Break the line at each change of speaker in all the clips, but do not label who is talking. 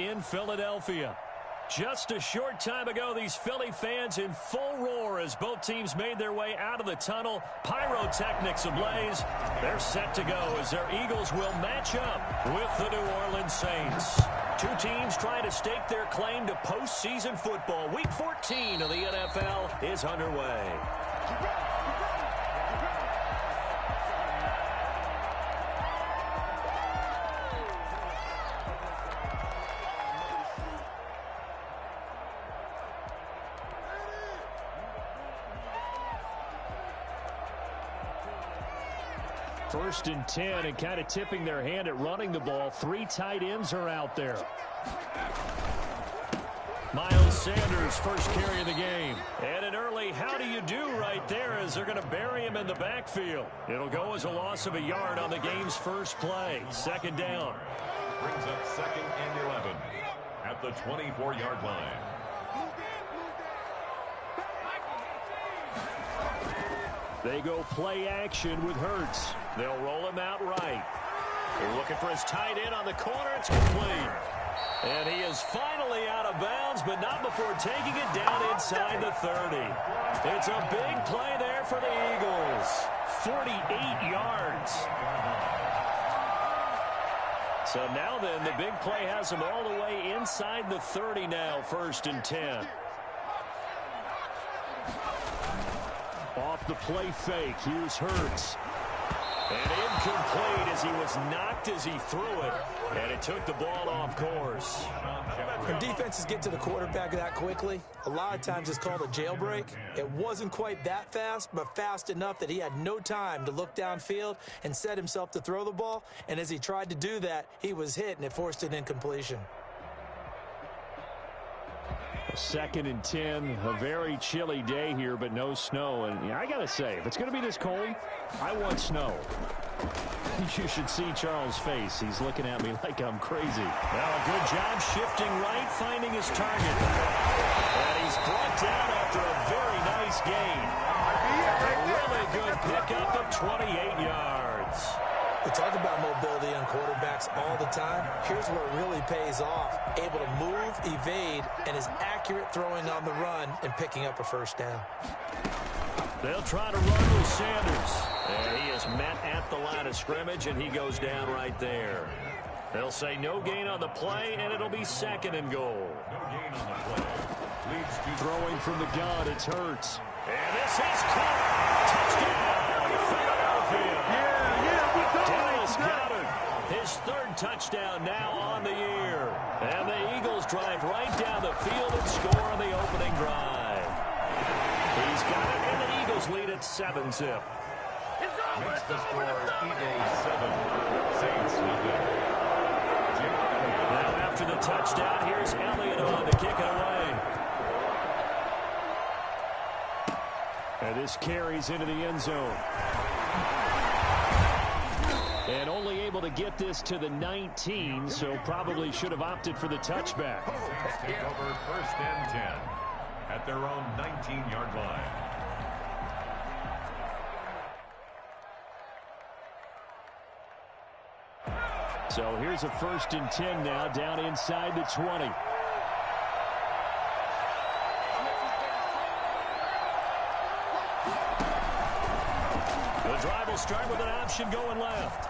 in Philadelphia. Just a short time ago, these Philly fans in full roar as both teams made their way out of the tunnel. Pyrotechnics ablaze. They're set to go as their Eagles will match up with the New Orleans Saints. Two teams trying to stake their claim to postseason football. Week 14 of the NFL is underway. First and 10, and kind of tipping their hand at running the ball. Three tight ends are out there. Miles Sanders, first carry of the game. And an early how do you do right there as they're going to bury him in the backfield. It'll go as a loss of a yard on the game's first play. Second down.
Brings up 2nd and 11 at the 24-yard line.
They go play action with Hurts. They'll roll him out right. They're looking for his tight end on the corner. It's complete. And he is finally out of bounds, but not before taking it down inside the 30. It's a big play there for the Eagles. 48 yards. So now then, the big play has him all the way inside the 30 now, 1st and 10. Off the play fake, here's Hurts. And incomplete as he was knocked as he threw it. And it took the ball off course.
When defenses get to the quarterback that quickly, a lot of times it's called a jailbreak. It wasn't quite that fast, but fast enough that he had no time to look downfield and set himself to throw the ball. And as he tried to do that, he was hit, and it forced an incompletion.
2nd and 10, a very chilly day here, but no snow. And yeah, I got to say, if it's going to be this cold, I want snow. You should see Charles' face. He's looking at me like I'm crazy. Well, a good job shifting right, finding his target. And he's brought down after a very nice gain. A really good pickup of 28 yards.
We talk about mobility on quarterbacks all the time. Here's where it really pays off. Able to move, evade, and is accurate throwing on the run and picking up a first down.
They'll try to run with Sanders. And he is met at the line of scrimmage, and he goes down right there. They'll say no gain on the play, and it'll be 2nd and goal.
No gain on the play. Leads to
throwing from the gun, it's Hurts. And this is caught. Touchdown, Philadelphia. Dallas Goedert, his 3rd touchdown now on the year. And the Eagles drive right down the field and score on the opening drive. He's got it, and the Eagles lead at 7-zip.
makes the score EA 7, Saints nothing.
Now after the touchdown, here's Elliott on to kick it away. And this carries into the end zone. And only able to get this to the 19, so probably should have opted for the touchback.
Saints take over 1st and 10 at their own 19-yard line.
So here's a 1st and 10 now, down inside the 20. The drive will start with an option going left.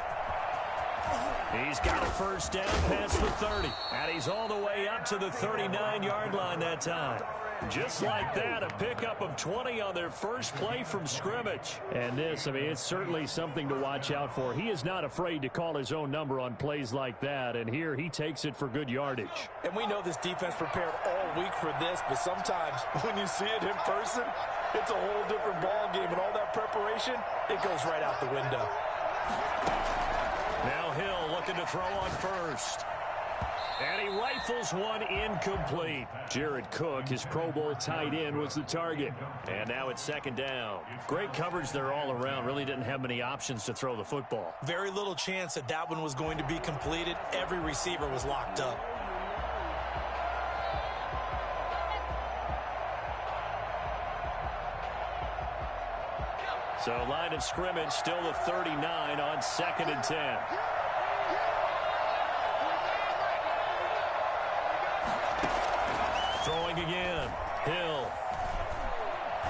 He's got a first down past the 30. And he's all the way up to the 39-yard line that time. Just like that, a pickup of 20 on their first play from scrimmage. And this, I mean, it's certainly something to watch out for. He is not afraid to call his own number on plays like that. And here he takes it for good yardage.
And we know this defense prepared all week for this, but sometimes when you see it in person, it's a whole different ball game. And all that preparation, it goes right out the window.
Now Hill looking to throw on first. And he rifles one incomplete. Jared Cook, his Pro Bowl tight end, was the target. And now it's 2nd down. Great coverage there all around. Really didn't have many options to throw the football.
Very little chance that that one was going to be completed. Every receiver was locked up.
So line of scrimmage still the 39 on 2nd and 10. Hill.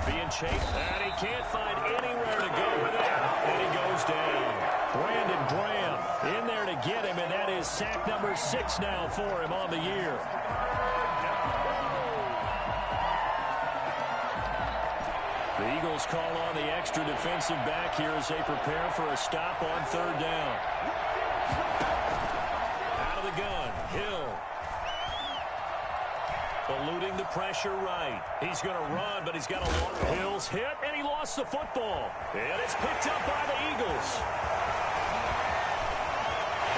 Being chased, and he can't find anywhere to go with it. And he goes down. Brandon Graham in there to get him, and that is sack number 6 now for him on the year. The Eagles call on the extra defensive back here as they prepare for a stop on 3rd down. Out of the gun, Hill. Eluding the pressure right. He's going to run, but he's got a long... Hill's hit, and he lost the football. And it's picked up by the Eagles.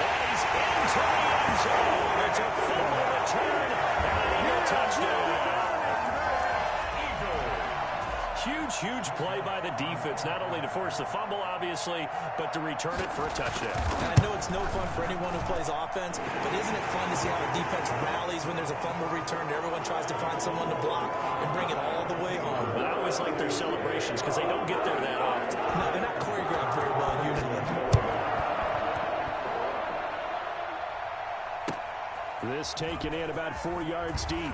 And he's into the end zone. It's a fumble return, and an Eagle touchdown. Huge play by the defense, not only to force the fumble, obviously, but to return it for a touchdown.
And I know it's no fun for anyone who plays offense, but isn't it fun to see how the defense rallies when there's a fumble return? Everyone tries to find someone to block and bring it all the way home.
But I always like their celebrations because they don't get there that often.
No, they're not choreographed very well usually.
This taken in about 4 yards deep.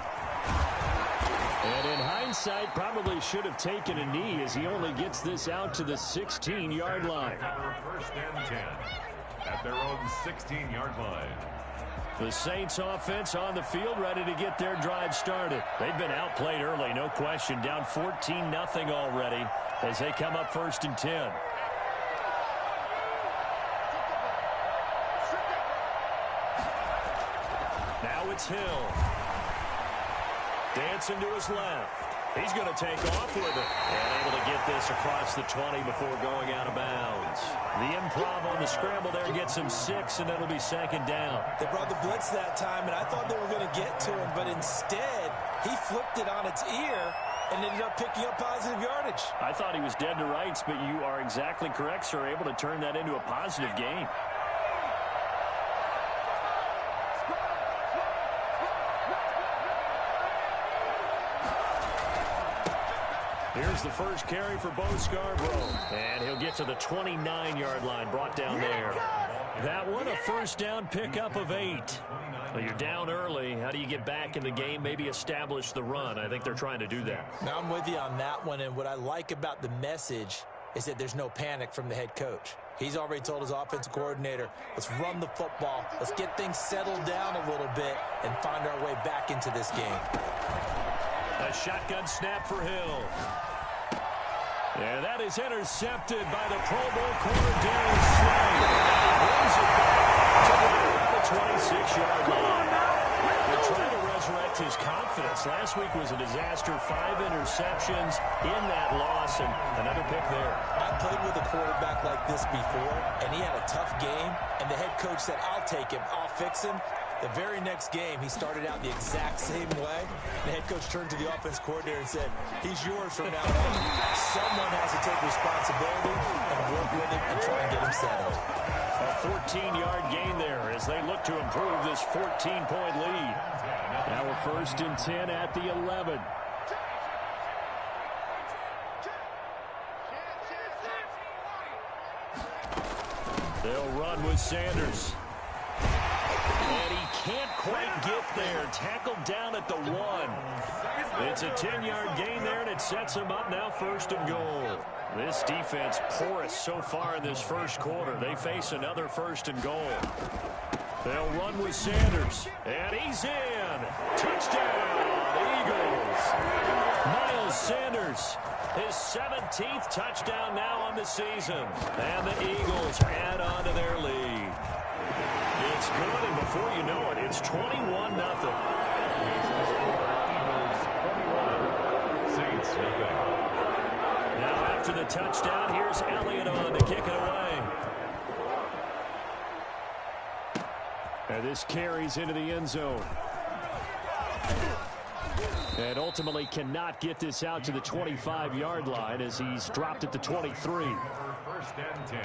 And in hindsight, probably should have taken a knee as he only gets this out to the 16-yard line.
1st and 10 at their own 16-yard line.
The Saints offense on the field ready to get their drive started. They've been outplayed early, no question. Down 14-0 already as they come up 1st and 10. Now it's Hill. Dancing to his left. He's going to take off with it. And able to get this across the 20 before going out of bounds. The improv on the scramble there gets him 6, and it'll be 2nd down.
They brought the blitz that time, and I thought they were going to get to him, but instead, he flipped it on its ear and ended up picking up positive yardage.
I thought he was dead to rights, but you are exactly correct, sir. Able to turn that into a positive gain. Here's the first carry for Bo Scarborough. And he'll get to the 29-yard line, brought down there. That one, a 1st down pickup of 8. Well, you're down early. How do you get back in the game, maybe establish the run? I think they're trying to do that.
Now, I'm with you on that one, and what I like about the message is that there's no panic from the head coach. He's already told his offensive coordinator, let's run the football, let's get things settled down a little bit and find our way back into this game.
A shotgun snap for Hill. And that is intercepted by the Pro Bowl corner, Darius Slay. Brings it back to the 26-yard line. They're trying to resurrect his confidence. Last week was a disaster. 5 interceptions in that loss, and another pick there.
I played with a quarterback like this before, and he had a tough game, and the head coach said, I'll take him, I'll fix him. The very next game, he started out the exact same way. The head coach turned to the offense coordinator and said, he's yours from now on. Someone has to take responsibility and work with him and try and get him settled.
A 14-yard gain there as they look to improve this 14-point lead. Now we're 1st and 10 at the 11. They'll run with Sanders. And he can't quite get there. Tackled down at the 1. It's a 10-yard gain there, and it sets him up now 1st and goal. This defense porous so far in this first quarter. They face another 1st and goal. They'll run with Sanders. And he's in. Touchdown, Eagles. Miles Sanders, his 17th touchdown now on the season. And the Eagles add on to their lead. It's good, and before you know it, it's 21-0.
Saints nothing.
Now after the touchdown, here's Elliott on to kick it away. And this carries into the end zone. And ultimately cannot get this out to the 25-yard line as he's dropped at the 23.
1st and 10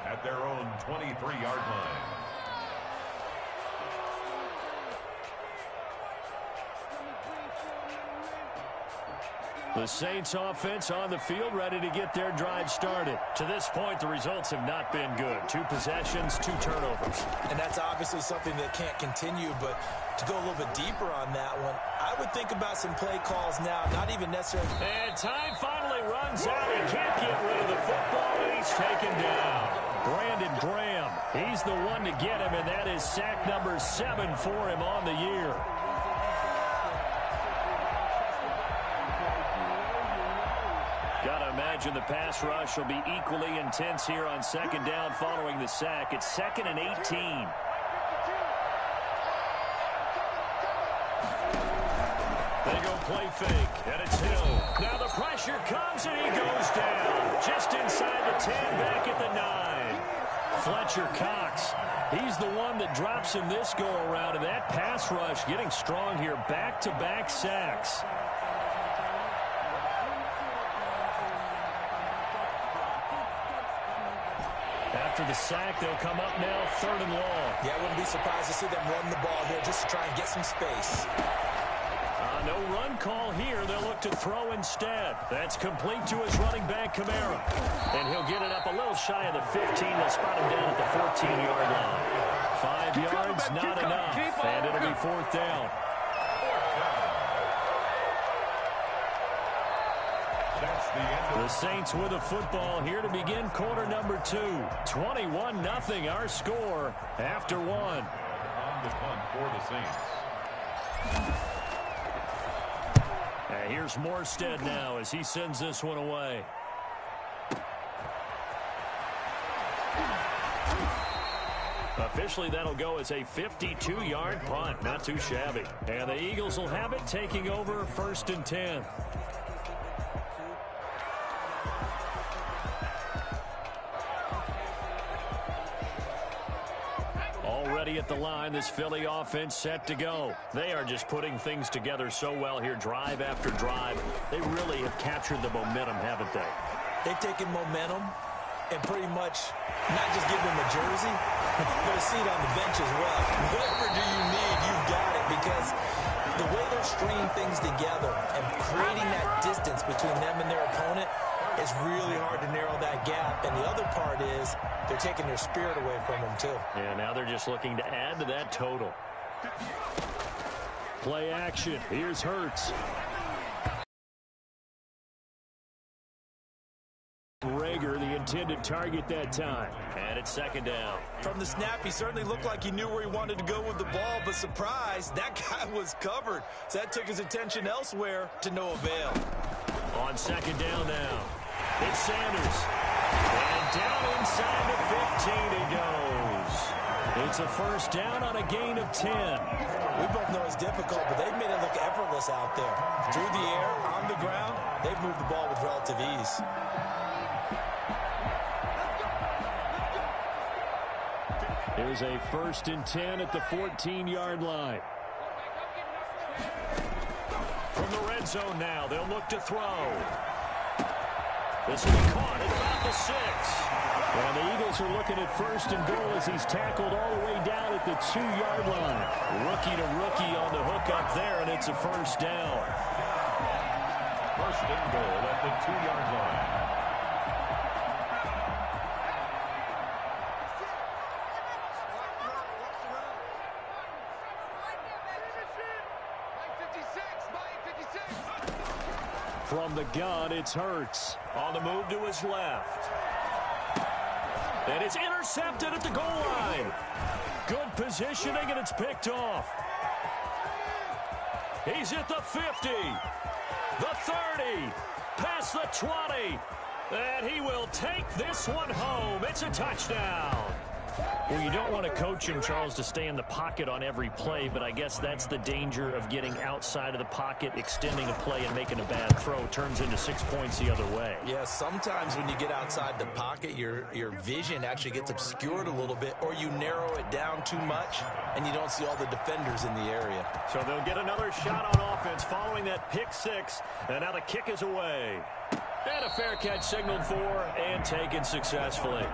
at their own 23-yard line.
The Saints offense on the field, ready to get their drive started. To this point, the results have not been good. 2 possessions, 2 turnovers.
And that's obviously something that can't continue, but to go a little bit deeper on that one, I would think about some play calls now, not even necessarily.
And time finally runs out. He can't get rid of the football, and he's taken down. Brandon Graham, he's the one to get him, and that is sack number 7 for him on the year. Gotta imagine the pass rush will be equally intense here on 2nd down following the sack. It's 2nd and 18. They go play fake, and it's Hill. Now the pressure comes, and he goes down. Just inside the 10, back at the 9. Fletcher Cox, he's the one that drops him this go-around, and that pass rush getting strong here. Back-to-back sacks. After the sack, they'll come up now 3rd and long.
Yeah, I wouldn't be surprised to see them run the ball here just to try and get some space.
No run call here. They'll look to throw instead. That's complete to his running back, Kamara. And he'll get it up a little shy of the 15. They'll spot him down at the 14-yard line. 5 yards, not enough. And it'll be 4th down. The Saints with a football here to begin quarter number 2. 21-0 our score after 1.
On the punt for the Saints.
And here's Morstead now as he sends this one away. Officially, that'll go as a 52-yard punt. Not too shabby. And the Eagles will have it, taking over 1st and 10. Already at the line, this Philly offense set to go. They are just putting things together so well here, drive after drive. They really have captured the momentum, haven't they?
They've taken momentum and pretty much not just give them a jersey, but a seat on the bench as well. Whatever do you need, you've got it, because the way they're stringing things together and creating that distance between them and their opponent, it's really hard to narrow that gap. And the other part is they're taking their spirit away from them, too.
Yeah, now they're just looking to add to that total. Play action. Here's Hurts. Rager, the intended target that time. And it's 2nd down.
From the snap, he certainly looked like he knew where he wanted to go with the ball, but surprise, that guy was covered. So that took his attention elsewhere to no avail.
On 2nd down now. It's Sanders. And down inside the 15 he goes. It's a 1st down on a gain of 10.
We both know it's difficult, but they've made it look effortless out there. Through the air, on the ground, they've moved the ball with relative ease.
Here's a 1st and 10 at the 14-yard line. From the red zone now, they'll look to throw. This will be caught at about the 6. And the Eagles are looking at 1st and goal as he's tackled all the way down at the 2-yard line. Rookie to rookie on the hook up there, and it's a 1st down.
1st and goal at the 2-yard line.
From the gun, it's Hurts. On the move to his left. And it's intercepted at the goal line. Good positioning, and it's picked off. He's at the 50, the 30, past the 20. And he will take this one home. It's a touchdown. Well, you don't want to coach him, Charles, to stay in the pocket on every play, but I guess that's the danger of getting outside of the pocket, extending a play, and making a bad throw. Turns into 6 points the other way.
Yeah, sometimes when you get outside the pocket, your vision actually gets obscured a little bit, or you narrow it down too much, and you don't see all the defenders in the area.
So they'll get another shot on offense following that pick 6, and now the kick is away. And a fair catch signaled for and taken successfully.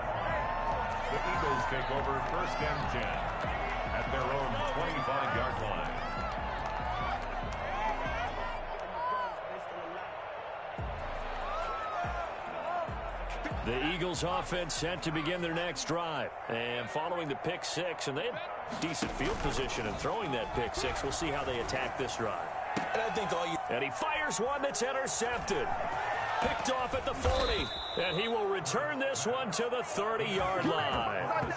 The Eagles take over 1st and 10 at their own 25-yard line.
The Eagles offense set to begin their next drive. And following the pick six, and they had decent field position in throwing that pick six. We'll see how they attack this drive. And he fires one that's intercepted. Picked off at the 40. And he will return this one to the 30-yard line.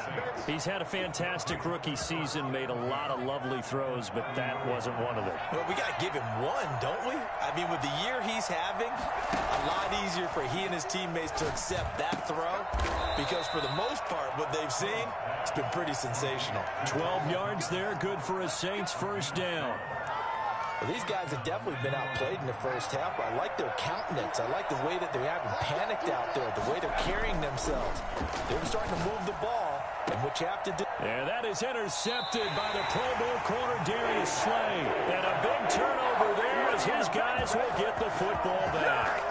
He's had a fantastic rookie season, made a lot of lovely throws, but that wasn't one of them.
Well, we got to give him one, don't we? I mean, with the year he's having, a lot easier for he and his teammates to accept that throw, because for the most part, what they've seen, it's been pretty sensational.
12 yards there, good for a Saints first down.
Well, these guys have definitely been outplayed in the first half. I like their countenance. I like the way that they haven't panicked out there, the way they're carrying themselves. They're starting to move the ball, and what you have to do.
And that is intercepted by the Pro Bowl corner, Darius Slay. And a big turnover there as his guys will get the football back.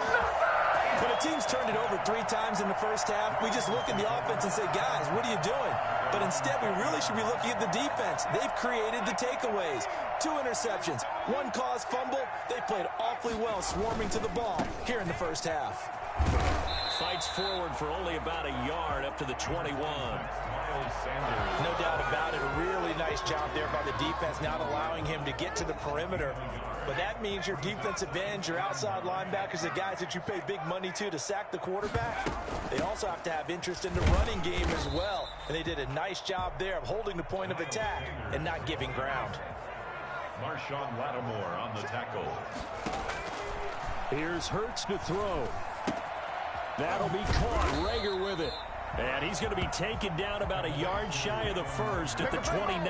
When a team's turned it over 3 times in the first half, we just look at the offense and say, guys, what are you doing? But instead, we really should be looking at the defense. They've created the takeaways. 2 interceptions, 1 caused fumble. They played awfully well swarming to the ball here in the first half.
Fights forward for only about a yard up to the 21.
No doubt about it. A really nice job there by the defense, not allowing him to get to the perimeter. But that means your defensive ends, your outside linebackers, the guys that you pay big money to sack the quarterback, they also have to have interest in the running game as well. And they did a nice job there of holding the point of attack and not giving ground.
Marshawn Lattimore on the tackle.
Here's Hurts to throw. That'll be caught. Rager with it. And he's going to be taken down about a yard shy of the first at the 29.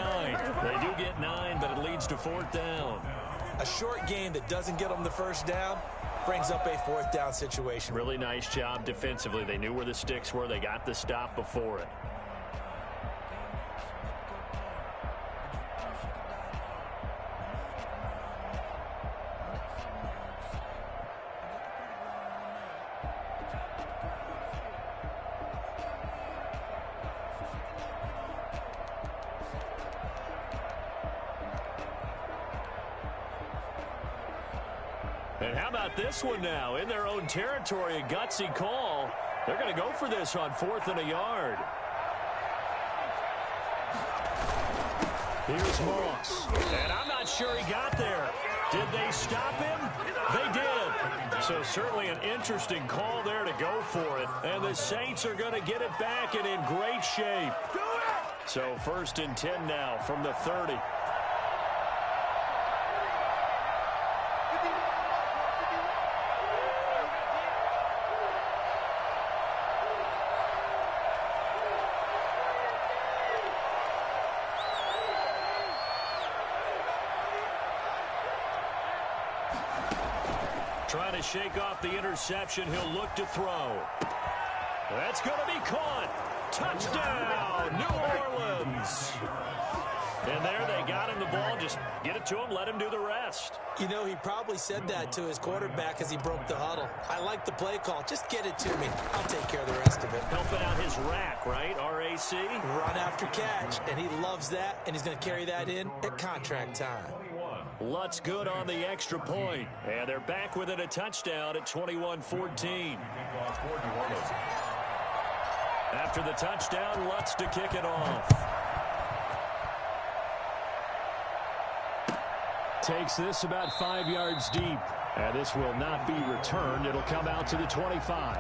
They do get 9, but it leads to 4th down.
A short game that doesn't get them the first down brings up a 4th down situation.
Really nice job defensively. They knew where the sticks were. They got the stop before it. And how about this one now? In their own territory, a gutsy call. They're going to go for this on 4th and a yard. Here's Moss. And I'm not sure he got there. Did they stop him? They did. So certainly an interesting call there to go for it. And the Saints are going to get it back and in great shape. So 1st and 10 now from the 30. Trying to shake off the interception. He'll look to throw. That's going to be caught. Touchdown, New Orleans. And there they got him the ball. Just get it to him, let him do the rest.
You know, he probably said that to his quarterback as he broke the huddle. I like the play call. Just get it to me. I'll take care of the rest of it.
Helping out his rack, right? R-A-C?
Run after catch. And he loves that, and he's going to carry that in at contract time.
Lutz good on the extra point. And they're back within a touchdown at 21-14. After the touchdown, Lutz to kick it off. Takes this about 5 yards deep. And this will not be returned. It'll come out to the 25.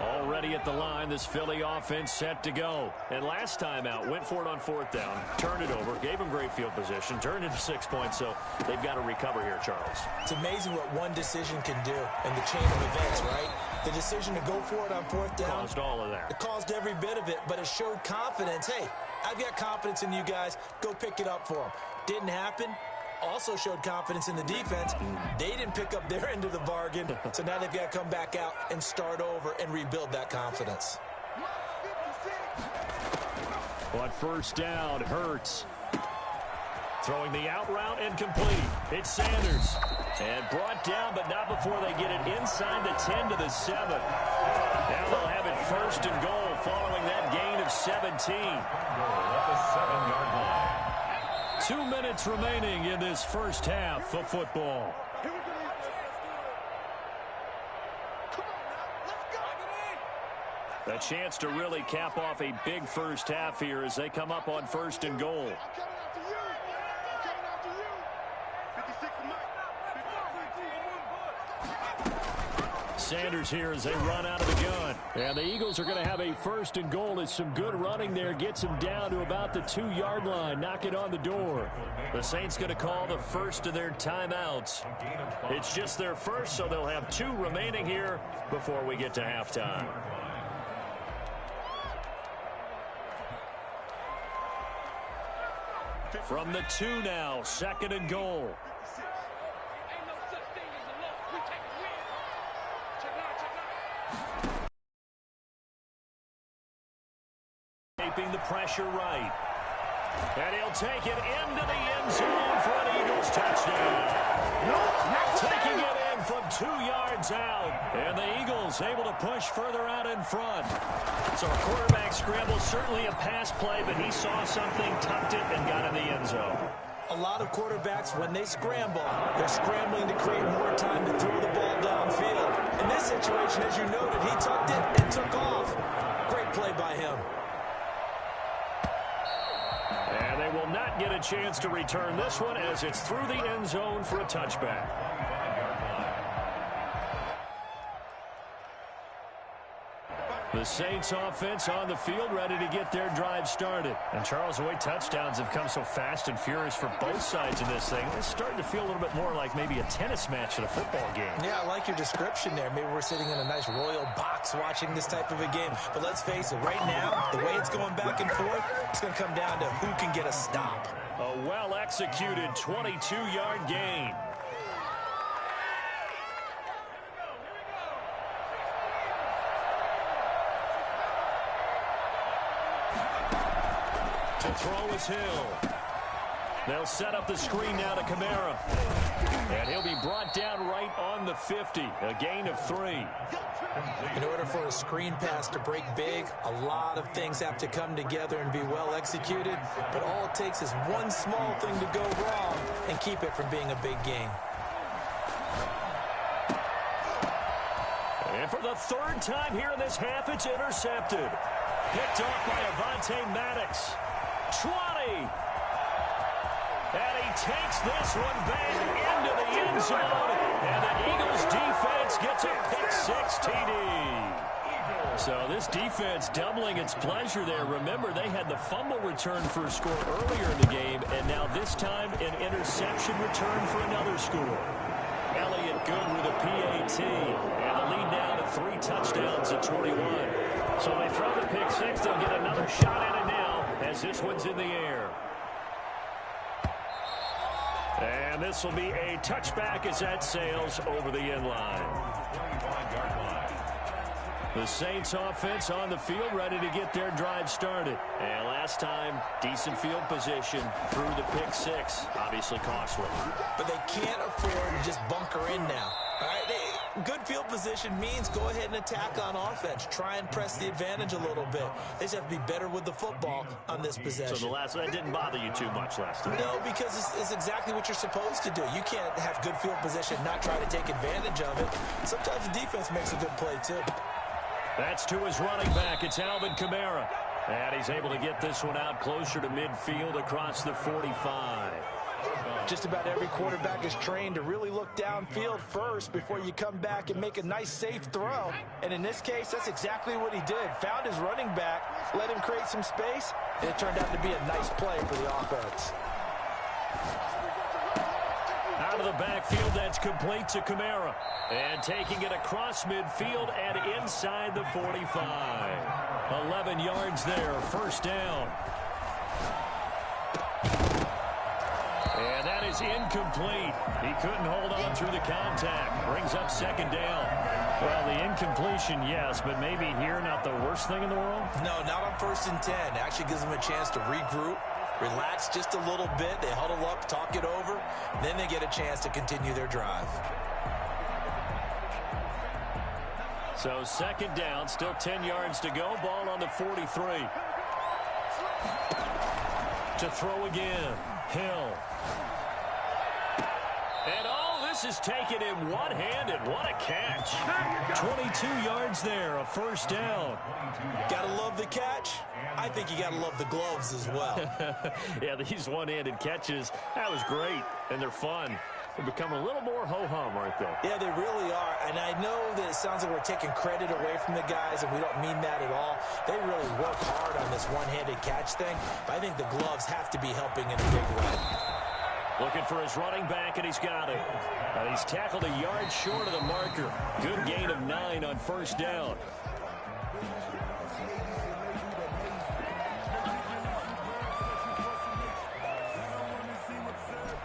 Already at the line, this Philly offense set to go. And last time out, went for it on 4th down, turned it over, gave them great field position, turned into 6 points, so they've got to recover here, Charles.
It's amazing what one decision can do in the chain of events, right? The decision to go for it on 4th down.
Caused all of that.
It caused every bit of it, but it showed confidence. Hey, I've got confidence in you guys. Go pick it up for them. Didn't happen. Also showed confidence in the defense. They didn't pick up their end of the bargain, so now they've got to come back out and start over and rebuild that confidence.
On 1st down, Hurts. Throwing the out route and complete. It's Sanders. And brought down, but not before they get it inside the 10 to the 7. Now they'll have it 1st and goal following that gain of 17.
At the 7-yard line.
2 minutes remaining in this first half of football. A chance to really cap off a big first half here as they come up on 1st and goal. Sanders here as they run out of the gun. And the Eagles are going to have a 1st and goal as some good running there gets them down to about the 2-yard line. Knock it on the door. The Saints going to call the first of their timeouts. It's just their first, so they'll have 2 remaining here before we get to halftime. From the 2 now, 2nd and goal. Keeping the pressure right. And he'll take it into the end zone for an Eagles touchdown. Taking it in from 2 yards out. And the Eagles able to push further out in front. So a quarterback scramble, certainly a pass play, but he saw something, tucked it, and got in the end zone.
A lot of quarterbacks, when they scramble, they're scrambling to create more time to throw the ball downfield. In this situation, as you noted, he tucked it and took off. Great play by him.
And they will not get a chance to return this one as it's through the end zone for a touchback. The Saints offense on the field ready to get their drive started. And Charles, the way touchdowns have come so fast and furious for both sides of this thing, it's starting to feel a little bit more like maybe a tennis match at a football game.
Yeah, I like your description there. Maybe we're sitting in a nice royal box watching this type of a game. But let's face it, right now, the way it's going back and forth, it's going to come down to who can get a stop.
A well-executed 22-yard gain. To throw is Hill. They'll set up the screen now to Kamara. And he'll be brought down right on the 50. A gain of 3.
In order for a screen pass to break big, a lot of things have to come together and be well executed. But all it takes is one small thing to go wrong and keep it from being a big gain.
And for the 3rd time here in this half, it's intercepted. Picked off by Avonte Maddox. 20. And he takes this one back into the end zone. And the Eagles defense gets a pick-6 TD. So this defense doubling its pleasure there. Remember, they had the fumble return for a score earlier in the game, and now this time an interception return for another score. Elliott good with a PAT. And the lead now to 3 touchdowns at 21. So they throw the pick-6. They'll get another shot at it now as this one's in the air. And this will be a touchback as that sails over the end line. The Saints offense on the field ready to get their drive started. And last time, decent field position through the pick-6. Obviously costly.
But they can't afford to just bunker in now. All right, good field position means go ahead and attack on offense. Try and press the advantage a little bit. They just have to be better with the football on this possession.
So the last one, that didn't bother you too much last time?
No, because it's exactly what you're supposed to do. You can't have good field position, not try to take advantage of it. Sometimes the defense makes a good play, too.
That's to his running back. It's Alvin Kamara. And he's able to get this one out closer to midfield across the 45.
Just about every quarterback is trained to really look downfield first before you come back and make a nice, safe throw. And in this case, that's exactly what he did. Found his running back, let him create some space, and it turned out to be a nice play for the offense.
Out of the backfield, that's complete to Kamara. And taking it across midfield and inside the 45. 11 yards there, 1st down. And that is incomplete. He couldn't hold on through the contact. Brings up 2nd down. Well, the incompletion, yes, but maybe here not the worst thing in the world?
No, not on 1st and 10. It actually gives them a chance to regroup, relax just a little bit. They huddle up, talk it over. Then they get a chance to continue their drive.
So 2nd down, still 10 yards to go. Ball on the 43. To throw again. Hill. And this is taken in one-handed. What a catch. 22 yards there, a first down.
Gotta love the catch. I think you gotta love the gloves as well.
Yeah, these one-handed catches, that was great, and they're fun. They become a little more ho-hum, aren't they?
Yeah, they really are. And I know that it sounds like we're taking credit away from the guys, and we don't mean that at all. They really work hard on this one-handed catch thing, but I think the gloves have to be helping in a big way.
Looking for his running back, and he's got it. And he's tackled a yard short of the marker. Good gain of 9 on first down.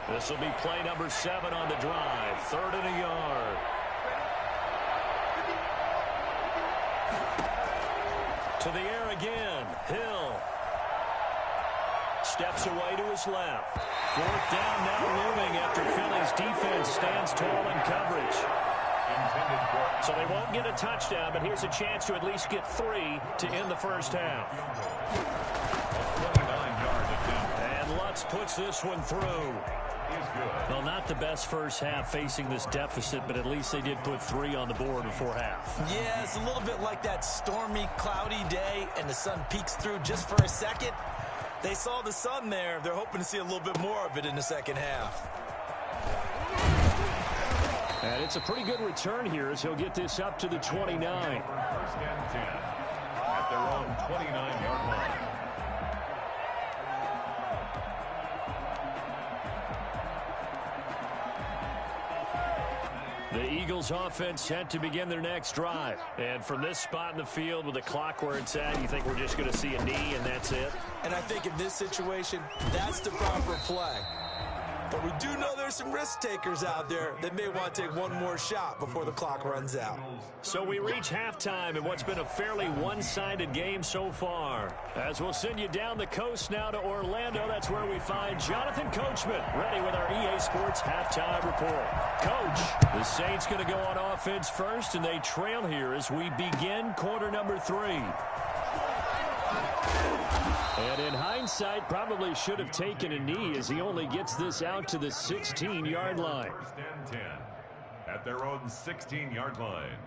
This will be play number 7 on the drive. 3rd and a yard. To the air again. Hill. Steps away to his left. 4th down now looming after Philly's defense stands tall in coverage. So they won't get a touchdown, but here's a chance to at least get 3 to end the first half. And Lutz puts this one through. Well, not the best first half facing this deficit, but at least they did put 3 on the board before half.
Yeah, it's a little bit like that stormy, cloudy day, and the sun peeks through just for a second. They saw the sun there. They're hoping to see a little bit more of it in the second half.
And it's a pretty good return here as he'll get this up to the 29.
1st and 10 at their own 29-yard line.
The Eagles offense set to begin their next drive. And from this spot in the field with the clock where it's at, you think we're just going to see a knee and that's it?
And I think in this situation, that's the proper play. But we do know there's some risk takers out there that may want to take one more shot before the clock runs out.
So we reach halftime in what's been a fairly one-sided game so far. As we'll send you down the coast now to Orlando, that's where we find Jonathan Coachman ready with our EA Sports halftime report. Coach, the Saints going to go on offense first, and they trail here as we begin quarter number 3. And in hindsight, probably should have taken a knee as he only gets this out to the 16-yard line.
1st and 10 at their own 16-yard line.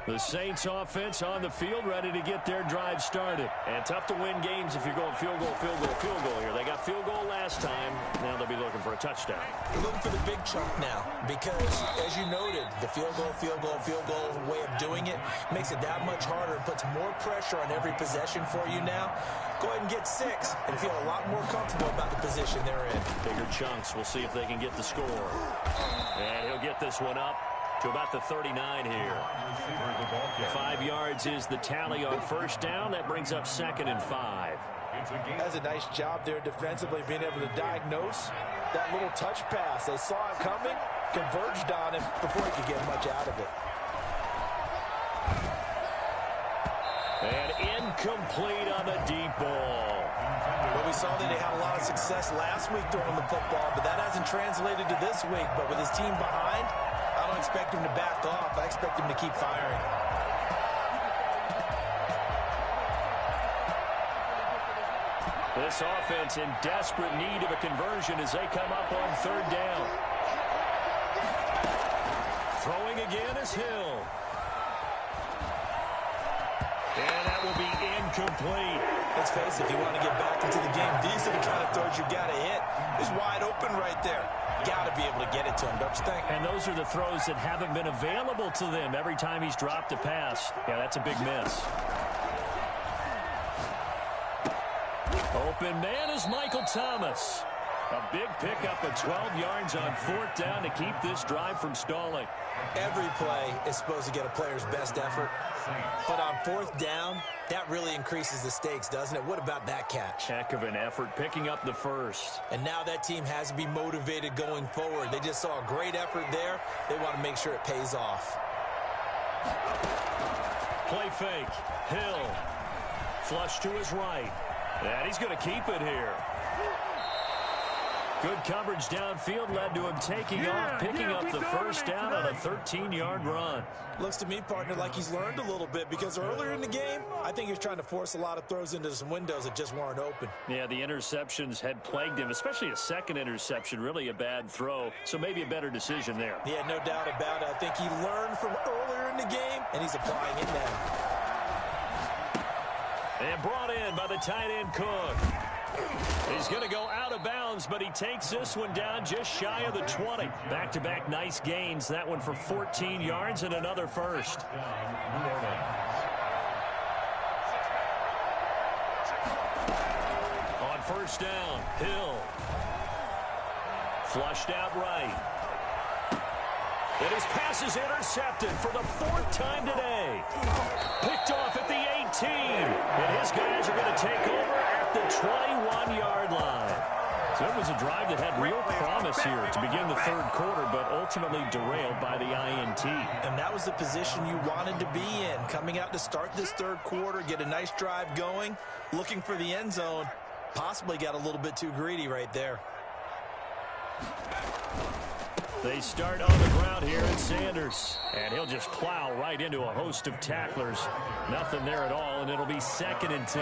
The Saints offense on the field ready to get their drive started. And tough to win games if you're going field goal, field goal, field goal here. They got field goal last time. Now they'll be looking for a touchdown.
They're looking for the big chunk now because, as you noted, the field goal way of doing it makes it that much harder and puts more pressure on every possession for you now. Go ahead and get 6 and feel a lot more comfortable about the position they're in.
Bigger chunks. We'll see if they can get the score. And he'll get this one up to about the 39 here. 5 yards is the tally on first down. That brings up 2nd and 5.
That's a nice job there defensively, being able to diagnose that little touch pass. They saw it coming, converged on him before he could get much out of it.
And incomplete on the deep ball.
Well, we saw that he had a lot of success last week throwing the football, but that hasn't translated to this week. But with his team behind, I don't expect him to back off. I expect him to keep firing.
This offense in desperate need of a conversion as they come up on 3rd down. Throwing again is Hill. And that will be incomplete.
Let's face it, if you want to get back into the game, these are the kind of throws you got to hit. He's wide open right there. Got to be able to get it to him, don't you think?
And those are the throws that haven't been available to them every time he's dropped a pass. Yeah, that's a big miss. Open man is Michael Thomas. A big pickup of 12 yards on 4th down to keep this drive from stalling.
Every play is supposed to get a player's best effort. But on 4th down, that really increases the stakes, doesn't it? What about that catch?
Heck of an effort, picking up the first.
And now that team has to be motivated going forward. They just saw a great effort there. They want to make sure it pays off.
Play fake. Hill. Flush to his right. And he's going to keep it here. Good coverage downfield led to him taking off, picking up the first down on a 13-yard run.
Looks to me, partner, like he's learned a little bit because earlier in the game, I think he was trying to force a lot of throws into some windows that just weren't open.
Yeah, the interceptions had plagued him, especially a second interception, really a bad throw, so maybe a better decision there.
Yeah, no doubt about it. I think he learned from earlier in the game, and he's applying it now.
And brought in by the tight end Cook. He's going to go out of bounds, but he takes this one down just shy of the 20. Back-to-back nice gains. That one for 14 yards and another first. On first down, Hill. Flushed out right. And his pass is intercepted for the 4th time today. Picked off at the 18. And his guys are going to take over at the 21-yard line. So it was a drive that had real promise here to begin the third quarter, but ultimately derailed by the INT.
And that was the position you wanted to be in. Coming out to start this third quarter, get a nice drive going, looking for the end zone. Possibly got a little bit too greedy right there.
They start on the ground here at Sanders. And he'll just plow right into a host of tacklers. Nothing there at all, and it'll be 2nd and 10.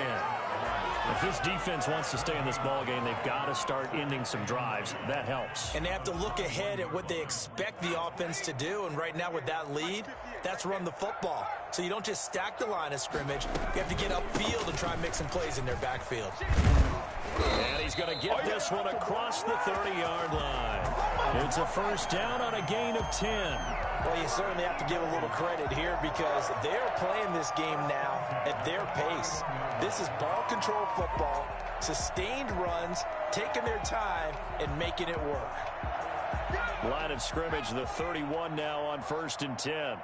If this defense wants to stay in this ballgame, they've got to start ending some drives. That helps.
And they have to look ahead at what they expect the offense to do. And right now with that lead, that's run the football. So you don't just stack the line of scrimmage. You have to get upfield and try and make some plays in their backfield.
And he's going to get this one across the 30-yard line. It's a first down on a gain of 10.
Well, you certainly have to give a little credit here because they're playing this game now at their pace. This is ball control football, sustained runs, taking their time, and making it work.
Line of scrimmage, the 31 now on 1st and 10.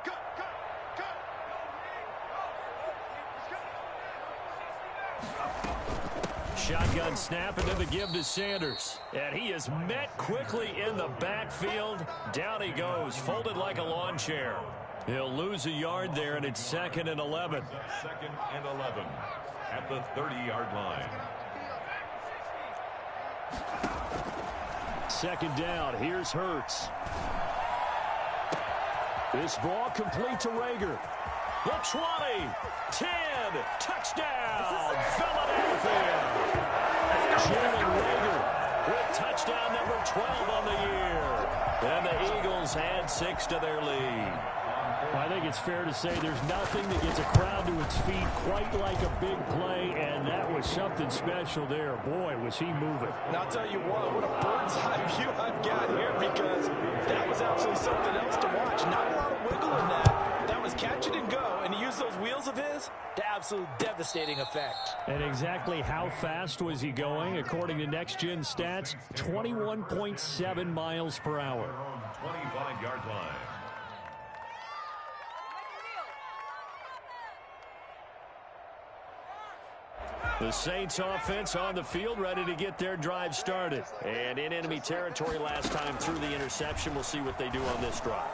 Shotgun snap into the give to Sanders. And he is met quickly in the backfield. Down he goes, folded like a lawn chair. He'll lose a yard there, and it's 2nd and 11.
2nd and 11 at the 30-yard line.
2nd down, here's Hurts. This ball complete to Rager. The 20, 10, touchdown, Philadelphia. Jalen Rager with touchdown number 12 on the year. And the Eagles add 6 to their lead. Well, I think it's fair to say there's nothing that gets a crowd to its feet quite like a big play, and that was something special there. Boy, was he moving.
And I'll tell you what a bird's eye view I've got here because that was absolutely something else to watch. Not a lot of wiggle in that. That was catch it and go, and he used those wheels of his to absolute devastating effect.
And exactly how fast was he going? According to Next Gen Stats, 21.7 miles per hour.
25-yard line.
The Saints offense on the field, ready to get their drive started. And in enemy territory last time through the interception. We'll see what they do on this drive.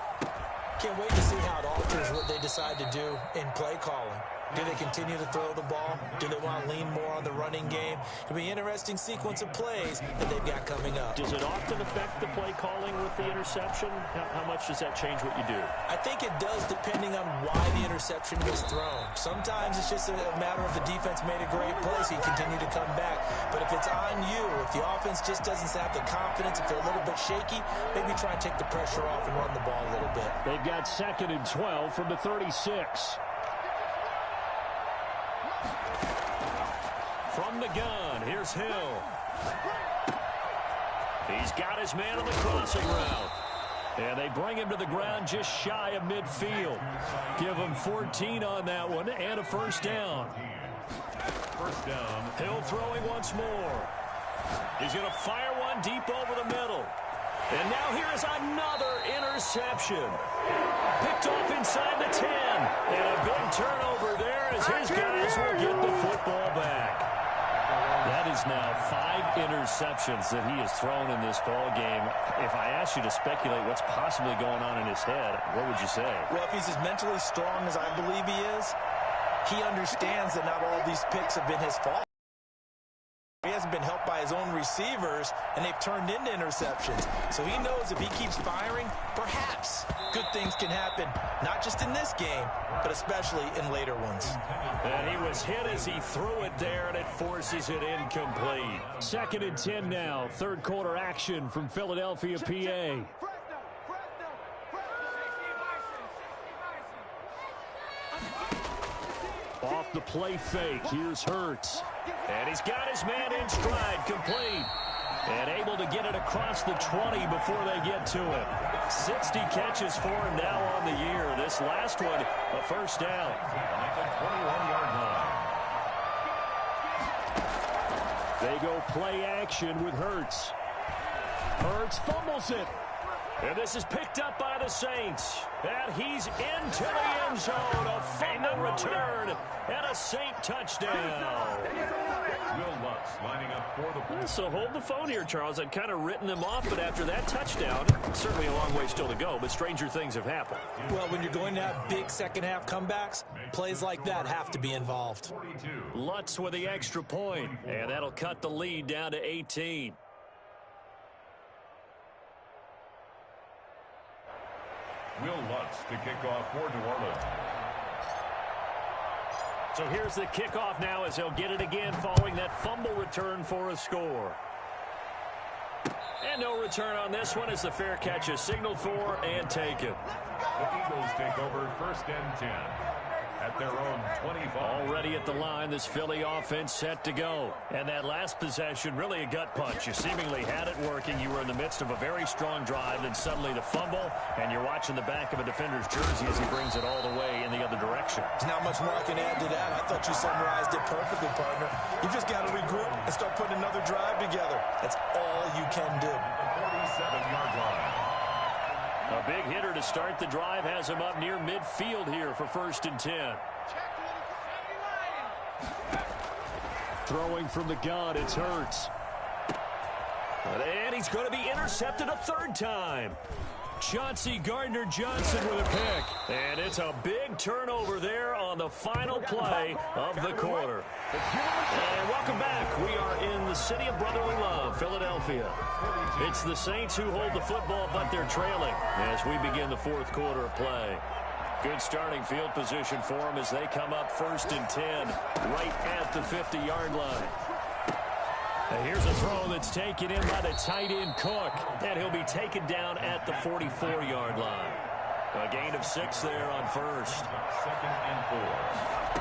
Can't wait to see how it alters what they decide to do in play calling. Do they continue to throw the ball? Do they want to lean more on the running game? It'll be an interesting sequence of plays that they've got coming up.
Does it often affect the play calling with the interception? How much does that change what you do?
I think it does depending on why the interception was thrown. Sometimes it's just a matter of the defense made a great play, so you continue to come back. But if it's on you, if the offense just doesn't have the confidence, if they're a little bit shaky, maybe try and take the pressure off and run the ball a little bit.
They've got 2nd and 12 from the 36. From the gun, here's Hill. He's got his man on the crossing route. And they bring him to the ground just shy of midfield. Give him 14 on that one and a first down.
First down.
Hill throwing once more. He's going to fire one deep over the middle. And now here is another interception. Picked off inside the 10. And a big turnover there as his guys will get the football back. That is now 5 interceptions that he has thrown in this ball game. If I asked you to speculate what's possibly going on in his head, what would you say?
Well, if he's as mentally strong as I believe he is, He understands that not all of these picks have been his fault. He hasn't been helped by his own receivers, and they've turned into interceptions. So he knows if he keeps firing, perhaps good things can happen, not just in this game, but especially in later ones.
And he was hit as he threw it there, and it forces it incomplete. 2nd and 10 now. Third quarter action from Philadelphia, PA. Off the play fake, here's Hurts. And he's got his man in stride, complete. And able to get it across the 20 before they get to him. 60 catches for him now on the year. This last one, a first down.
At the 21-yard line.
They go play action with Hurts. Hurts fumbles it. And this is picked up by the Saints. And he's into the end zone. A fumble return and a Saint touchdown.
Will Lutz lining up for the
Well, so hold the phone here, Charles. I'd kind of written them off, but after that touchdown, certainly a long way still to go, but stranger things have happened.
Well, when you're going to have big second-half comebacks, plays like that have to be involved.
42.
Lutz with the extra point, and that'll cut the lead down to 18.
Will Lutz to kick off for New Orleans.
So here's the kickoff now as he'll get it again following that fumble return for a score. And no return on this one as the fair catch is signaled for and taken.
The Eagles take over 1st and 10 at their own 25.
Already at the line, this Philly offense set to go. And that last possession, really a gut punch. You seemingly had it working. You were in the midst of a very strong drive, then suddenly the fumble, and you're watching the back of a defender's jersey as he brings it all the way in the other direction.
There's not much more I can add to that. I thought you summarized it perfectly, partner. You just got to regroup and start putting another drive together. That's all you can do.
The 47-yard line.
A big hitter to start the drive has him up near midfield here for 1st and 10. Throwing from the gun, it's Hurts. And he's going to be intercepted a 3rd time. Chauncey Gardner-Johnson with a pick. And it's a big turnover there on the final play of the quarter. And welcome back. We are in the city of brotherly love, Philadelphia. It's the Saints who hold the football, but they're trailing as we begin the 4th quarter of play. Good starting field position for them as they come up 1st and 10 right at the 50-yard line. And here's a throw that's taken in by the tight end Cook, and he'll be taken down at the 44-yard line. A gain of 6 there on 1st.
2nd and 4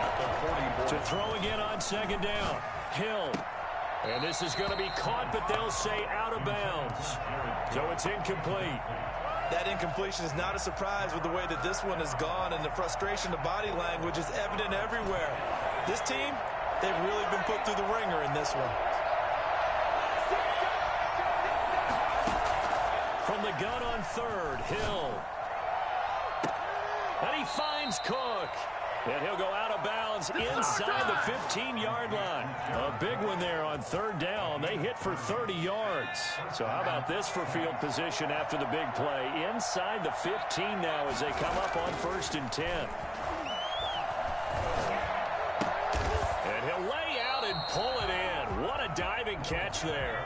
at the 44.
To throw again on 2nd down. Hill. And this is going to be caught, but they'll say out of bounds. So it's incomplete.
That incompletion is not a surprise with the way that this one has gone, and the frustration, the body language is evident everywhere. This team, they've really been put through the ringer in this one.
From the gun on 3rd, Hill. And he finds Cook. And he'll go out of bounds inside the 15-yard line. A big one there on 3rd down. They hit for 30 yards. So how about this for field position after the big play? Inside the 15 now as they come up on 1st and 10. And he'll lay out and pull it in. What a diving catch there.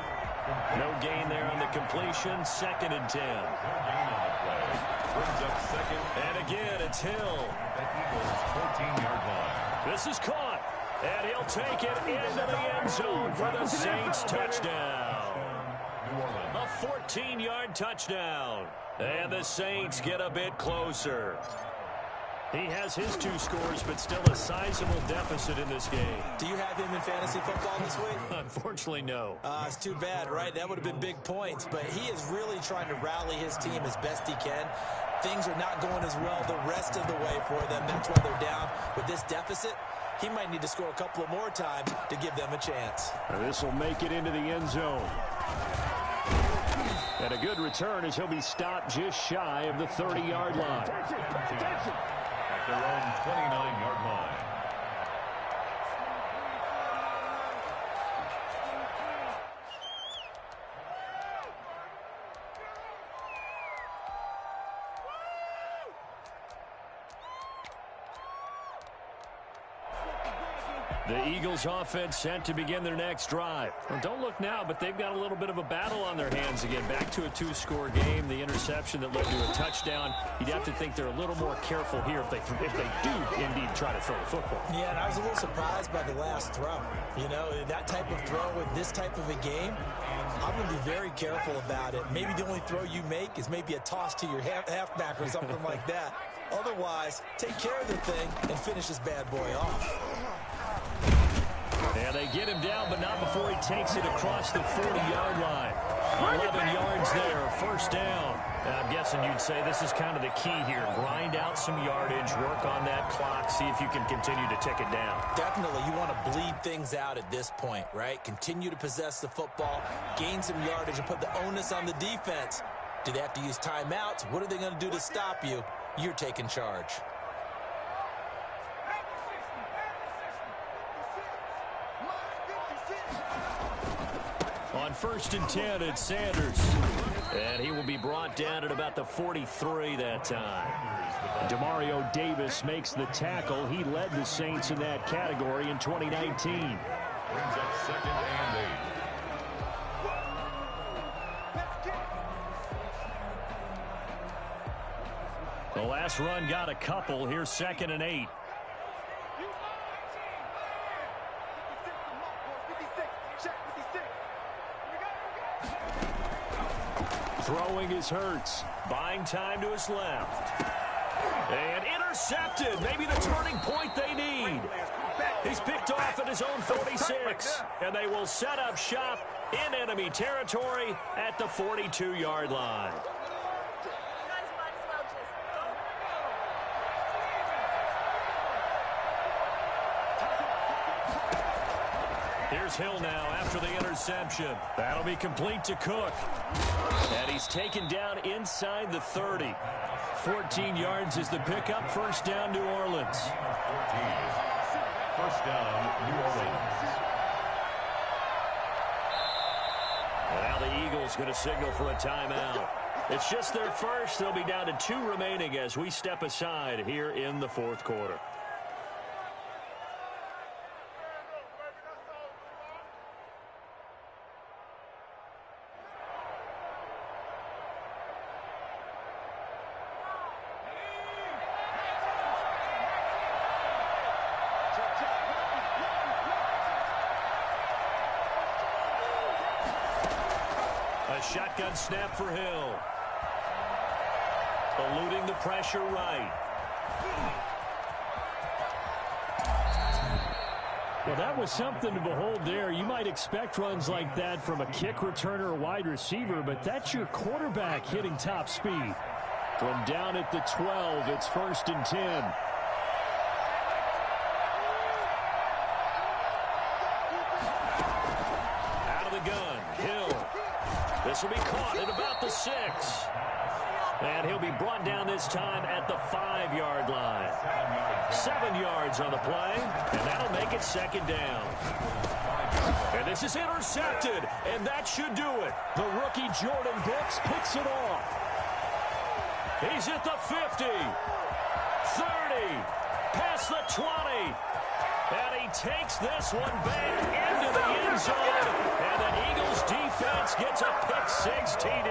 No gain there on the completion. 2nd and 10.
Brings up 2nd.
And again, it's Hill.
That Eagles 14-yard line.
This is caught. And he'll take it into the end zone for the Saints touchdown.
New Orleans.
A 14-yard touchdown. And the Saints get a bit closer. He has his 2 scores, but still a sizable deficit in this game.
Do you have him in fantasy football this week?
Unfortunately, no.
It's too bad, right? That would have been big points, but he is really trying to rally his team as best he can. Things are not going as well the rest of the way for them. That's why they're down. With this deficit, he might need to score a couple of more times to give them a chance.
This will make it into the end zone. And a good return as he'll be stopped just shy of the 30-yard line.
At their own 29-yard line.
The Eagles offense set to begin their next drive. Well, don't look now, but they've got a little bit of a battle on their hands again. Back to a two-score game. The interception that led to a touchdown. You'd have to think they're a little more careful here if they do indeed try to throw the football.
Yeah, and I was a little surprised by the last throw. You know, that type of throw in this type of a game, I'm going to be very careful about it. Maybe the only throw you make is maybe a toss to your halfback or something like that. Otherwise, take care of the thing and finish this bad boy off.
And they get him down, but not before he takes it across the 40-yard line. 11 yards there, first down. And I'm guessing you'd say this is kind of the key here. Grind out some yardage, work on that clock, see if you can continue to tick it down.
Definitely, you want to bleed things out at this point, right? Continue to possess the football, gain some yardage, and put the onus on the defense. Do they have to use timeouts? What are they going to do to stop you? You're taking charge.
On 1st and 10, it's Sanders. And he will be brought down at about the 43 that time. Demario Davis makes the tackle. He led the Saints in that category in 2019.
Brings up 2nd and 8.
The last run got a couple. Here's 2nd and 8. Throwing is Hurts. Buying time to his left. And intercepted. Maybe the turning point they need. He's picked off at his own 46. And they will set up shop in enemy territory at the 42-yard line. Here's Hill now after the interception. That'll be complete to Cook. And he's taken down inside the 30. 14 yards is the pickup. First down, New Orleans.
14. First down, New Orleans.
And now the Eagles going to signal for a timeout. It's just their first. They'll be down to 2 remaining as we step aside here in the 4th quarter. A shotgun snap for Hill. Eluding the pressure right. Well, that was something to behold there. You might expect runs like that from a kick returner or wide receiver, but that's your quarterback hitting top speed. From down at the 12, it's 1st and 10. Out of the gun, Hill. This will be caught at about the 6. And he'll be brought down this time at the 5-yard line. 7 yards on the play, and that'll make it 2nd down. And this is intercepted, and that should do it. The rookie Jordan Brooks picks it off. He's at the 50, 30, past the 20. And he takes this one back into the end zone. And the Eagles defense gets a pick-6 TD.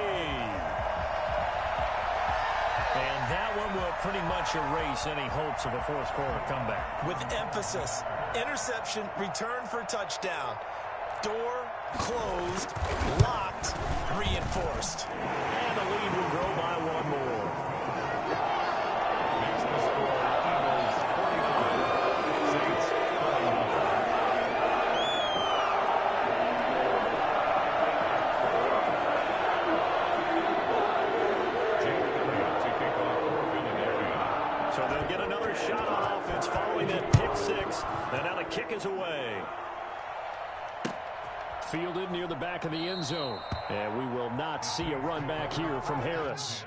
And that one will pretty much erase any hopes of a 4th quarter comeback.
With emphasis, interception, return for touchdown. Door closed, locked, reinforced.
And the lead will grow by 1 more.
Makes the score Eagles 49, Saints 49.
So they'll get another shot on offense following that pick-6. And now the kick is away. Fielded near the back of the end zone. And we will not see a run back here from Harris.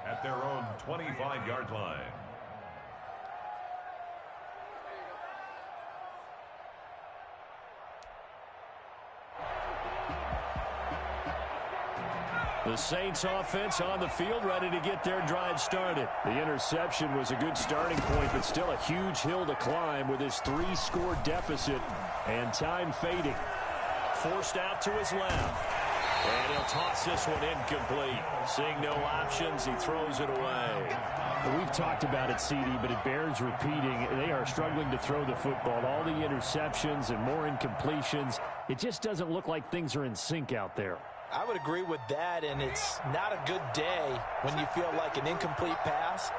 At their own 25-yard line.
The Saints offense on the field, ready to get their drive started. The interception was a good starting point, but still a huge hill to climb with his 3-score deficit and time fading. Forced out to his left. And he'll toss this one incomplete. Seeing no options, he throws it away. We've talked about it, CD, but it bears repeating. They are struggling to throw the football. All the interceptions and more incompletions. It just doesn't look like things are in sync out there.
I would agree with that, and it's not a good day when you feel like an incomplete pass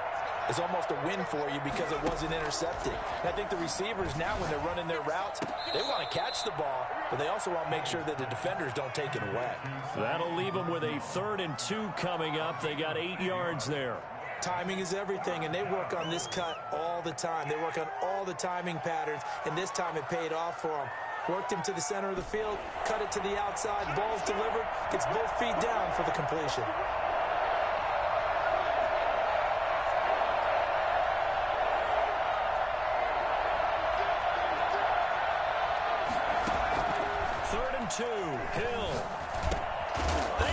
is almost a win for you because it wasn't intercepted. And I think the receivers now, when they're running their routes, they want to catch the ball, but they also want to make sure that the defenders don't take it away.
That'll leave them with a 3rd and 2 coming up. They got 8 yards there.
Timing is everything, and they work on this cut all the time. They work on all the timing patterns, and this time it paid off for them. Worked him to the center of the field, cut it to the outside, ball's delivered, gets both feet down for the completion. Third and 2, Hill.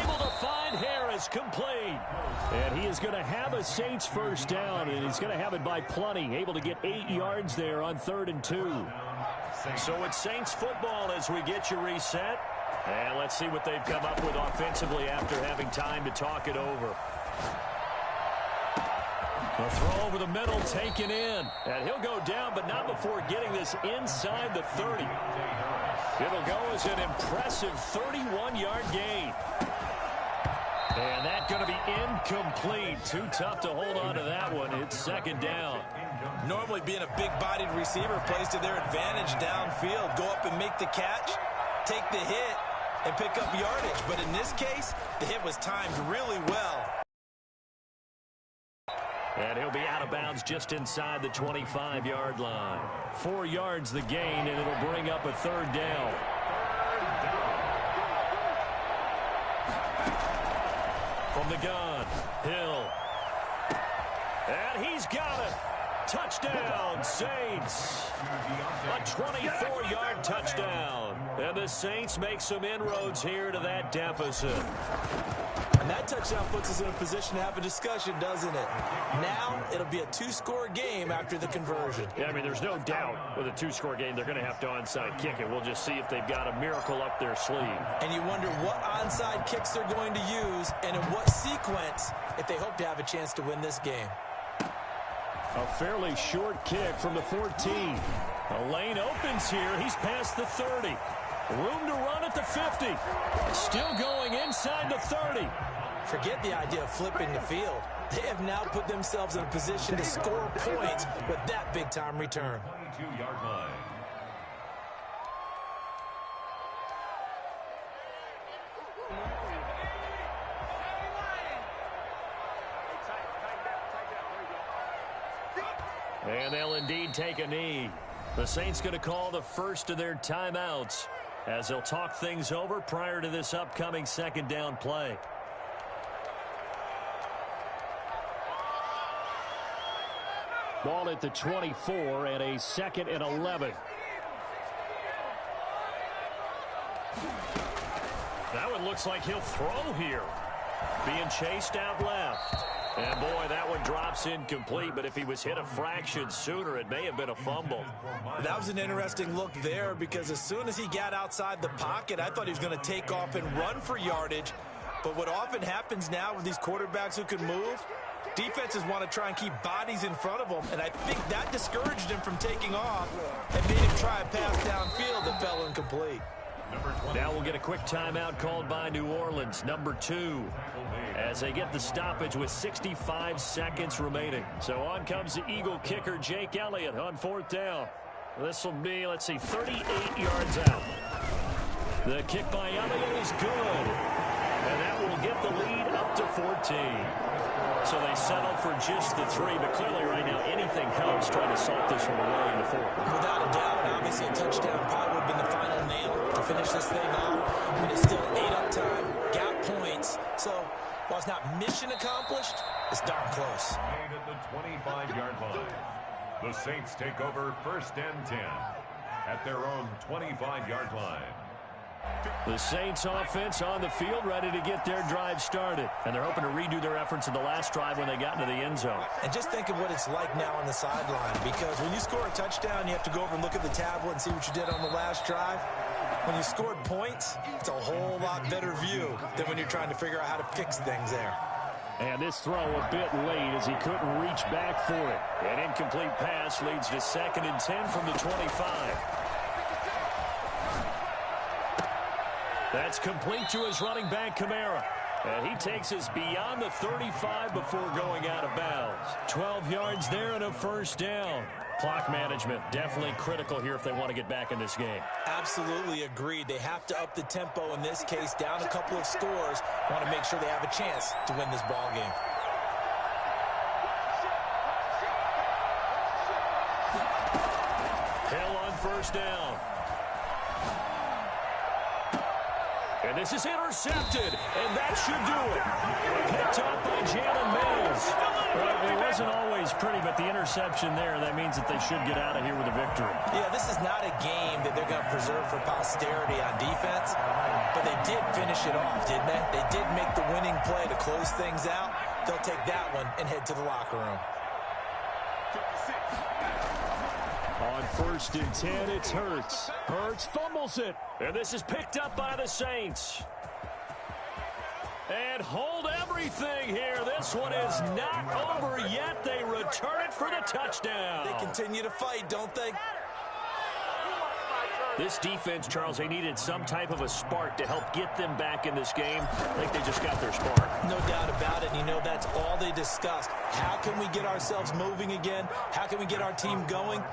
Able to find Harris, complete. And he is going to have a Saints first down, and he's going to have it by plenty. Able to get 8 yards there on 3rd and 2. So it's Saints football as we get you reset. And let's see what they've come up with offensively after having time to talk it over. A throw over the middle, taken in. And he'll go down, but not before getting this inside the 30. It'll go as an impressive 31-yard gain. And that's going to be incomplete. Too tough to hold on to that one. It's 2nd down. Normally being a big-bodied receiver plays to their advantage downfield. Go up and make the catch, take the hit, and pick up yardage. But in this case, the hit was timed really well.
And he'll be out of bounds just inside the 25-yard line. 4 yards the gain, and it'll bring up a 3rd down. From the gun, Hill. And he's got it. Touchdown, Saints. A 24-yard touchdown. And the Saints make some inroads here to that deficit.
And that touchdown puts us in a position to have a discussion, doesn't it? Now it'll be a 2-score game after the conversion.
Yeah, I mean, there's no doubt with a 2-score game they're going to have to onside kick it. We'll just see if they've got a miracle up their sleeve.
And you wonder what onside kicks they're going to use and in what sequence if they hope to have a chance to win this game.
A fairly short kick from the 14. A lane opens here. He's past the 30. Room to run at the 50. Still going inside the 30.
Forget the idea of flipping the field. They have now put themselves in a position to score points with that big-time return.
22-yard line.
And they'll indeed take a knee. The Saints going to call the first of their timeouts as they'll talk things over prior to this upcoming 2nd down play. Ball at the 24 and a 2nd and 11. That one looks like he'll throw here. Being chased out left. And, boy, that one drops incomplete, but if he was hit a fraction sooner, it may have been a fumble.
That was an interesting look there because as soon as he got outside the pocket, I thought he was going to take off and run for yardage. But what often happens now with these quarterbacks who can move, defenses want to try and keep bodies in front of them, and I think that discouraged him from taking off and made him try a pass downfield that fell incomplete.
Now we'll get a quick timeout called by New Orleans, number 2, as they get the stoppage with 65 seconds remaining. So on comes the Eagle kicker, Jake Elliott, on 4th down. This will be, let's see, 38 yards out. The kick by Elliott is good, and that will get the lead up to 14. So they settle for just the 3, but clearly right now anything helps trying to salt this one away in the 4th.
Without a doubt, obviously a touchdown probably would have been the final nail to finish this thing off. But it's still 8 up time, got points. So while it's not mission accomplished, it's darn close.
Made at the 25-yard line. The Saints take over 1st and 10 at their own 25-yard line.
The Saints offense on the field, ready to get their drive started. And they're hoping to redo their efforts in the last drive when they got into the end zone.
And just think of what it's like now on the sideline, because when you score a touchdown, you have to go over and look at the tablet and see what you did on the last drive. When you scored points, it's a whole lot better view than when you're trying to figure out how to fix things there.
And this throw a bit late as he couldn't reach back for it. An incomplete pass leads to 2nd and 10 from the 25. That's complete to his running back, Kamara. And he takes us beyond the 35 before going out of bounds. 12 yards there and a first down. Clock management definitely critical here if they want to get back in this game.
Absolutely agreed. They have to up the tempo in this case, down a couple of scores. Want to make sure they have a chance to win this ball game.
Hill on first down. And this is intercepted, and that should do it. Picked up by Jalen Mills. Well, it wasn't always pretty, but the interception there, that means that they should get out of here with a victory.
Yeah, this is not a game that they're going to preserve for posterity on defense, but they did finish it off, didn't they? They did make the winning play to close things out. They'll take that one and head to the locker room.
On 1st and 10, it's Hurts. Hurts fumbles it. And this is picked up by the Saints. And hold everything here. This one is not over yet. They return it for the touchdown.
They continue to fight, don't they?
This defense, Charles, they needed some type of a spark to help get them back in this game. I think they just got their spark.
No doubt about it. You know, that's all they discussed. How can we get ourselves moving again? How can we get our team going?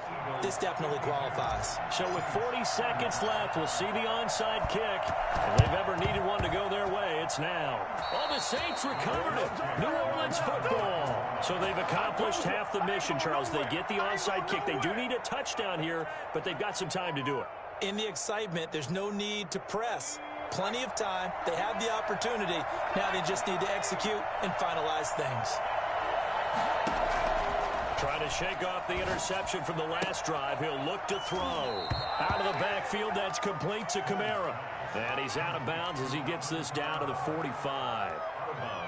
This definitely qualifies.
So with 40 seconds left, we'll see the onside kick. If they've ever needed one to go their way, it's now. Oh, the Saints recovered it. New Orleans football. So they've accomplished half the mission, Charles. They get the onside kick. They do need a touchdown here, but they've got some time to do it.
In the excitement, there's no need to press. Plenty of time. They have the opportunity. Now they just need to execute and finalize things.
Trying to shake off the interception from the last drive. He'll look to throw. Out of the backfield, that's complete to Kamara. And he's out of bounds as he gets this down to the 45.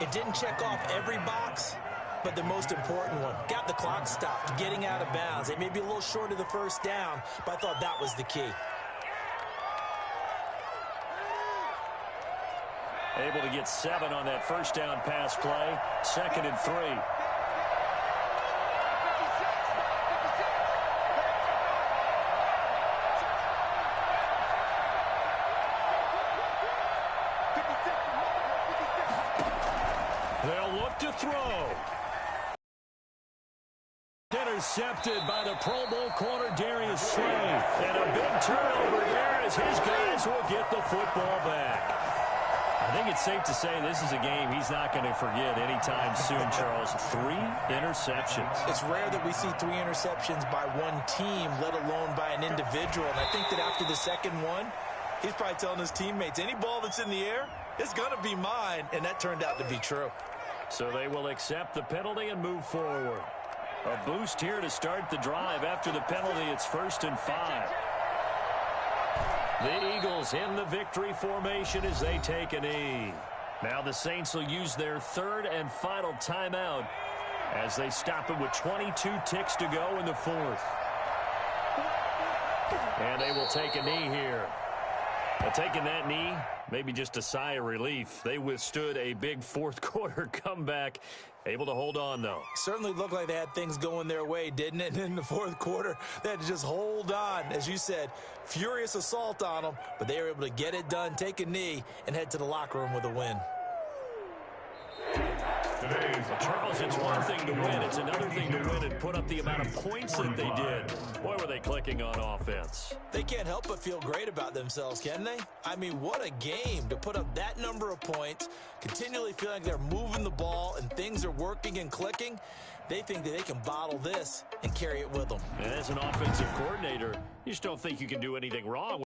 It didn't check off every box, but the most important one. Got the clock stopped, getting out of bounds. They may be a little short of the first down, but I thought that was the key.
Able to get 7 on that first down pass play. 2nd and 3. They'll look to throw. Intercepted by the Pro Bowl corner Darius Slay. And a big turnover there as his guys will get the football back. I think it's safe to say this is a game he's not going to forget anytime soon, Charles. 3 interceptions.
It's rare that we see 3 interceptions by one team, let alone by an individual. And I think that after the second one, he's probably telling his teammates, any ball that's in the air, it's going to be mine. And that turned out to be true.
So they will accept the penalty and move forward. A boost here to start the drive. After the penalty, it's 1st and 5. The Eagles in the victory formation as they take a knee. Now the Saints will use their 3rd and final timeout as they stop it with 22 ticks to go in the 4th. And they will take a knee here. Well, taking that knee, maybe just a sigh of relief. They withstood a big 4th quarter comeback. Able to hold on, though.
Certainly looked like they had things going their way, didn't it? And in the 4th quarter, they had to just hold on. As you said, furious assault on them, but they were able to get it done, take a knee, and head to the locker room with a win.
Charles, it's one thing to win. It's another thing to win and put up the amount of points that they did. Boy, were they clicking on offense.
They can't help but feel great about themselves, can they? I mean, what a game to put up that number of points, continually feeling like they're moving the ball and things are working and clicking. They think that they can bottle this and carry it with them.
And as an offensive coordinator, you just don't think you can do anything wrong.